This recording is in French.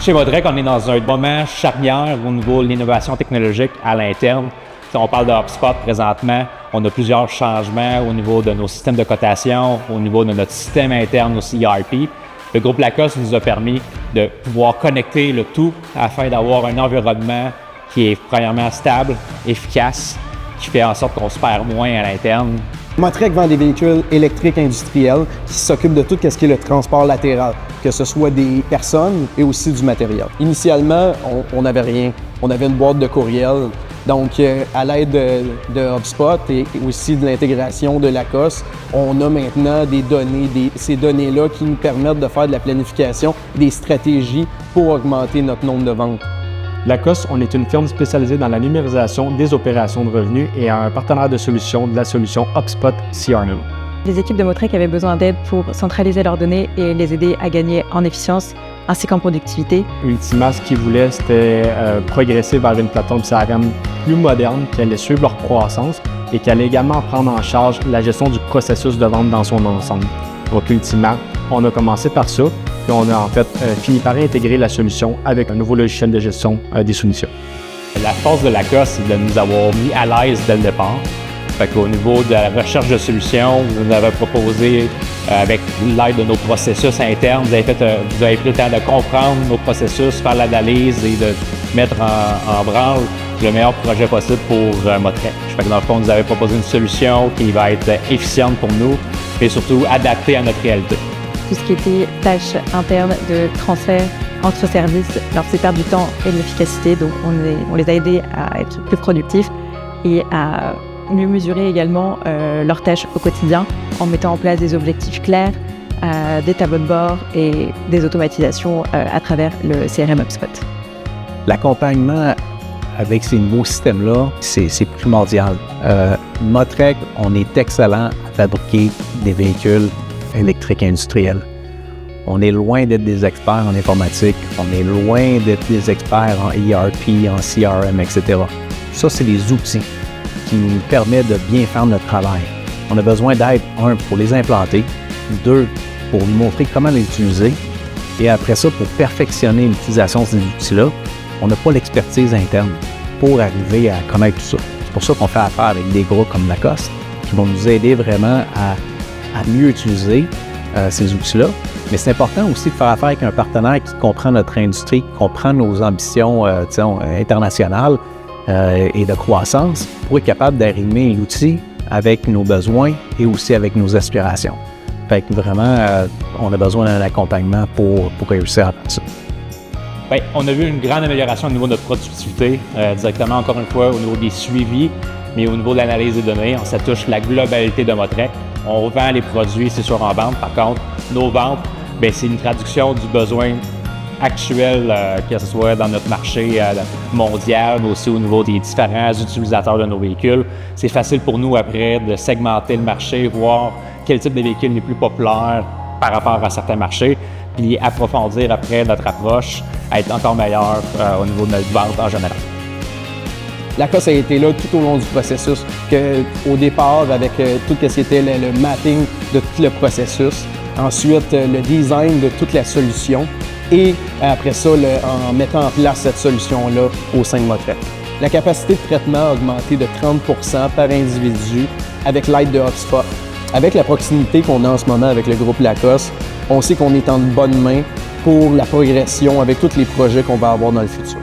Chez Motrec, on est dans un moment charnière au niveau de l'innovation technologique à l'interne. Si on parle de HubSpot présentement, on a plusieurs changements au niveau de nos systèmes de cotation, au niveau de notre système interne aussi ERP. Le groupe Lacoste nous a permis de pouvoir connecter le tout afin d'avoir un environnement qui est premièrement stable, efficace, qui fait en sorte qu'on se perd moins à l'interne. Motrec vend des véhicules électriques industriels qui s'occupent de tout ce qui est le transport latéral, que ce soit des personnes et aussi du matériel. Initialement, on n'avait rien. On avait une boîte de courriel. Donc, à l'aide de HubSpot et aussi de l'intégration de Lacoste, on a maintenant des données, ces données-là qui nous permettent de faire de la planification, des stratégies pour augmenter notre nombre de ventes. Lacoste, on est une firme spécialisée dans la numérisation des opérations de revenus et un partenaire de solution de la solution HubSpot CRM. Les équipes de Motrec avaient besoin d'aide pour centraliser leurs données et les aider à gagner en efficience ainsi qu'en productivité. Ultima, ce qu'ils voulaient, c'était progresser vers une plateforme CRM plus moderne qui allait suivre leur croissance et qui allait également prendre en charge la gestion du processus de vente dans son ensemble. Donc Ultima, on a commencé par ça, puis on a en fait fini par intégrer la solution avec un nouveau logiciel de gestion des soumissions. La force de Lacoste, c'est de nous avoir mis à l'aise dès le départ. Fait qu'au niveau de la recherche de solutions, vous nous avez proposé, avec l'aide de nos processus internes, vous avez pris le temps de comprendre nos processus, faire l'analyse et de mettre en branle le meilleur projet possible pour Motrec. Fait que dans le fond, vous avez proposé une solution qui va être efficiente pour nous et surtout adaptée à notre réalité. Tout ce qui était tâches internes de transfert entre services leur fait perdre du temps et de l'efficacité. Donc on les a aidés à être plus productifs et à mieux mesurer également leurs tâches au quotidien en mettant en place des objectifs clairs, des tableaux de bord et des automatisations à travers le CRM HubSpot. L'accompagnement avec ces nouveaux systèmes-là, c'est primordial. Motrec, on est excellent à fabriquer des véhicules électriques industriels. On est loin d'être des experts en informatique, on est loin d'être des experts en ERP, en CRM, etc. Ça, c'est des outils qui nous permettent de bien faire notre travail. On a besoin d'aide, un, pour les implanter, deux, pour nous montrer comment les utiliser, et après ça, pour perfectionner l'utilisation de ces outils-là, on n'a pas l'expertise interne pour arriver à connaître tout ça. C'est pour ça qu'on fait affaire avec des groupes comme Lacoste qui vont nous aider vraiment à mieux utiliser ces outils-là. Mais c'est important aussi de faire affaire avec un partenaire qui comprend notre industrie, qui comprend nos ambitions internationales et de croissance pour être capable d'arrimer l'outil avec nos besoins et aussi avec nos aspirations. Fait que vraiment, on a besoin d'un accompagnement pour réussir à faire ça. Bien, on a vu une grande amélioration au niveau de notre productivité, directement encore une fois au niveau des suivis, mais au niveau de l'analyse des données, ça touche la globalité de Motrec. On vend les produits, c'est sûr, en vente. Par contre, nos ventes, bien, c'est une traduction du besoin actuel, que ce soit dans notre marché mondial, mais aussi au niveau des différents utilisateurs de nos véhicules. C'est facile pour nous après de segmenter le marché, voir quel type de véhicule est plus populaire par rapport à certains marchés, puis approfondir après notre approche, à être encore meilleur au niveau de notre vente en général. Lacoste a été là tout au long du processus, au départ avec tout ce qui était le mapping de tout le processus, ensuite le design de toute la solution et après ça, en mettant en place cette solution-là au sein de Motrec. La capacité de traitement a augmenté de 30% par individu avec l'aide de HubSpot. Avec la proximité qu'on a en ce moment avec le groupe Lacoste, on sait qu'on est en bonne main pour la progression avec tous les projets qu'on va avoir dans le futur.